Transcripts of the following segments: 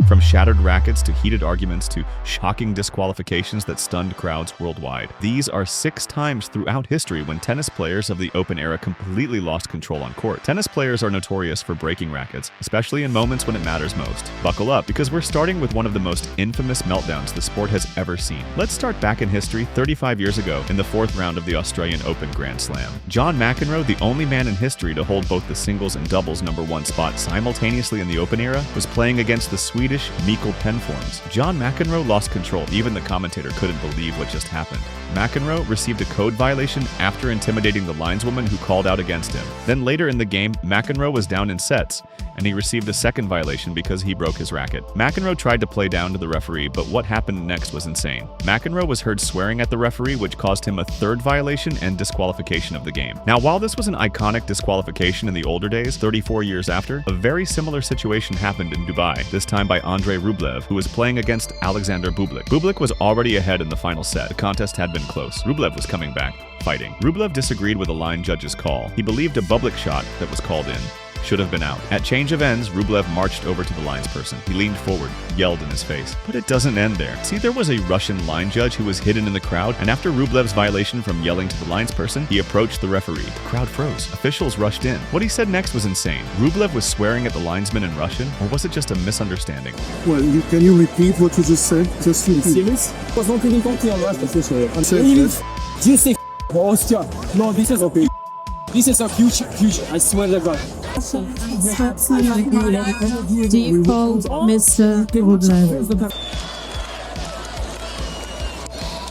from shattered rackets to heated arguments to shocking disqualifications that stunned crowds worldwide. These are 6 times throughout history when tennis players of the Open era completely lost control on court. Tennis players are notorious for breaking rackets, especially in moments when it matters most. Buckle up, because we're starting with one of the most infamous meltdowns the sport has ever seen. Let's start back in history 35 years ago in the 4th round of the Australian Open Grand Slam. John McEnroe, the only man in history to hold both the singles and doubles #1 spot simultaneously in the Open era, was playing against the Swedish Mikael Penforms. John McEnroe lost control. Even the commentator couldn't believe what just happened. McEnroe received a code violation after intimidating the lineswoman who called out against him. Then later in the game, McEnroe was down in sets, and he received a second violation because he broke his racket. McEnroe tried to play down to the referee, but what happened next was insane. McEnroe was heard swearing at the referee, which caused him a 3rd violation and disqualification of the game. Now, while this was an iconic disqualification in the older days, 34 years after, a very similar situation happened in Dubai, this time by Andrei Rublev, who was playing against Alexander Bublik. Bublik was already ahead in the final set. The contest had been close. Rublev was coming back, fighting. Rublev disagreed with a line judge's call. He believed a Bublik shot that was called in should have been out. At change of ends, Rublev marched over to the linesperson. He leaned forward, yelled in his face. But it doesn't end there. See, there was a Russian line judge who was hidden in the crowd, and after Rublev's violation from yelling to the linesperson, he approached the referee. The crowd froze. Officials rushed in. What he said next was insane. Rublev was swearing at the linesman in Russian, or was it just a misunderstanding? Well, can you repeat what you just said? Just serious? No, this is okay. This is a huge, I swear to God. Default, Mr. Rublev.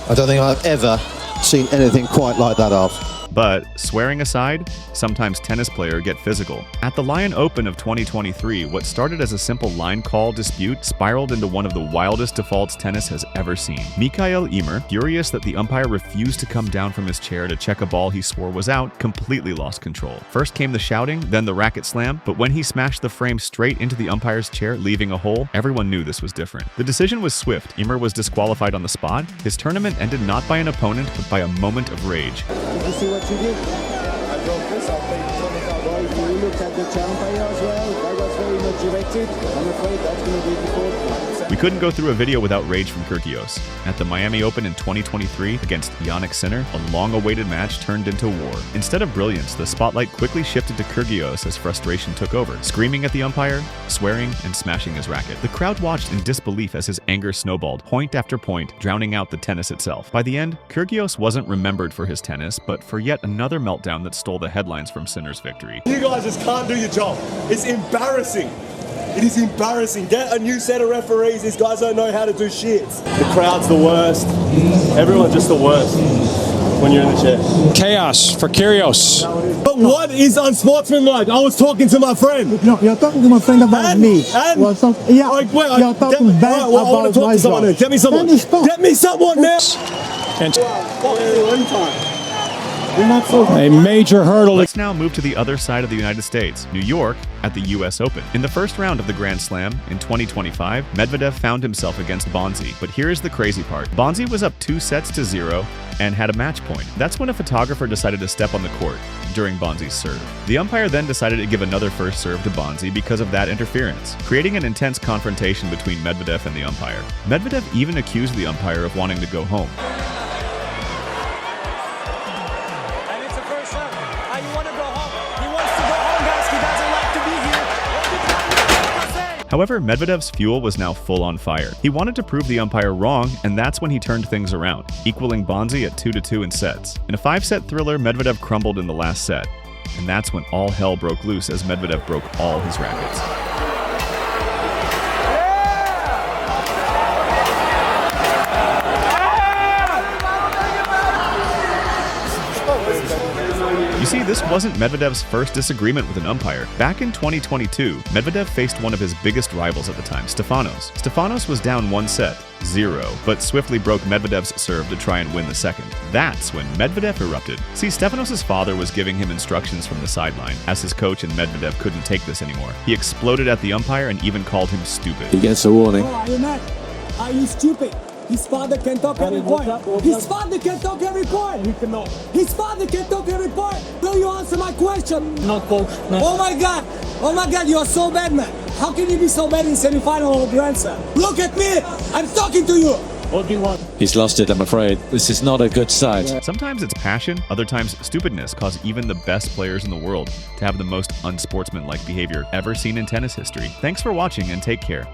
I don't think I've ever seen anything quite like that of. But, swearing aside, sometimes tennis players get physical. At the Lyon Open of 2023, what started as a simple line call dispute spiraled into one of the wildest defaults tennis has ever seen. Mikael Ymer, furious that the umpire refused to come down from his chair to check a ball he swore was out, completely lost control. First came the shouting, then the racket slam, but when he smashed the frame straight into the umpire's chair, leaving a hole, everyone knew this was different. The decision was swift. Ymer was disqualified on the spot. His tournament ended not by an opponent, but by a moment of rage. You see what you did? I broke this. I'll play well. If you look at the umpire as well, I was very motivated. I'm afraid that's going to be default. We couldn't go through a video without rage from Kyrgios. At the Miami Open in 2023 against Jannik Sinner, a long-awaited match turned into war. Instead of brilliance, the spotlight quickly shifted to Kyrgios as frustration took over, screaming at the umpire, swearing, and smashing his racket. The crowd watched in disbelief as his anger snowballed, point after point, drowning out the tennis itself. By the end, Kyrgios wasn't remembered for his tennis, but for yet another meltdown that stole the headlines from Sinner's victory. You guys just can't do your job. It's embarrassing. It is embarrassing. Get a new set of referees. These guys don't know how to do shit. The crowd's the worst. Everyone's just the worst when you're in the chair. Chaos for Kyrgios. But what is unsportsmanlike? I was talking to my friend. No, you're talking to my friend about me. And you're talking bad I want to talk to someone. Get me someone. Get me someone now. And a major hurdle. Let's now move to the other side of the United States, New York, at the US Open. In the first round of the Grand Slam in 2025, Medvedev found himself against Bonzi. But here's the crazy part. Bonzi was up 2-0 and had a match point. That's when a photographer decided to step on the court during Bonzi's serve. The umpire then decided to give another first serve to Bonzi because of that interference, creating an intense confrontation between Medvedev and the umpire. Medvedev even accused the umpire of wanting to go home. However, Medvedev's fuel was now full on fire. He wanted to prove the umpire wrong, and that's when he turned things around, equaling Bonzi at 2-2 in sets. In a 5-set thriller, Medvedev crumbled in the last set, and that's when all hell broke loose as Medvedev broke all his rackets. You see, this wasn't Medvedev's first disagreement with an umpire. Back in 2022, Medvedev faced one of his biggest rivals at the time, Stefanos. Stefanos was down 1-0, but swiftly broke Medvedev's serve to try and win the second. That's when Medvedev erupted. See, Stefanos' father was giving him instructions from the sideline. As his coach and Medvedev couldn't take this anymore, he exploded at the umpire and even called him stupid. He gets a warning. Oh, are you mad? Are you stupid? His father can talk every point. His father can talk every point. He cannot. His father can talk every point. Will you answer my question? Not coach. No. Oh my God! Oh my God, you are so bad, man. How can you be so bad in semi-final or Grand Slam? Look at me. I'm talking to you. What do you want? He's lost it, I'm afraid. This is not a good side. Sometimes it's passion, other times stupidness cause even the best players in the world to have the most unsportsmanlike behavior ever seen in tennis history. Thanks for watching and take care.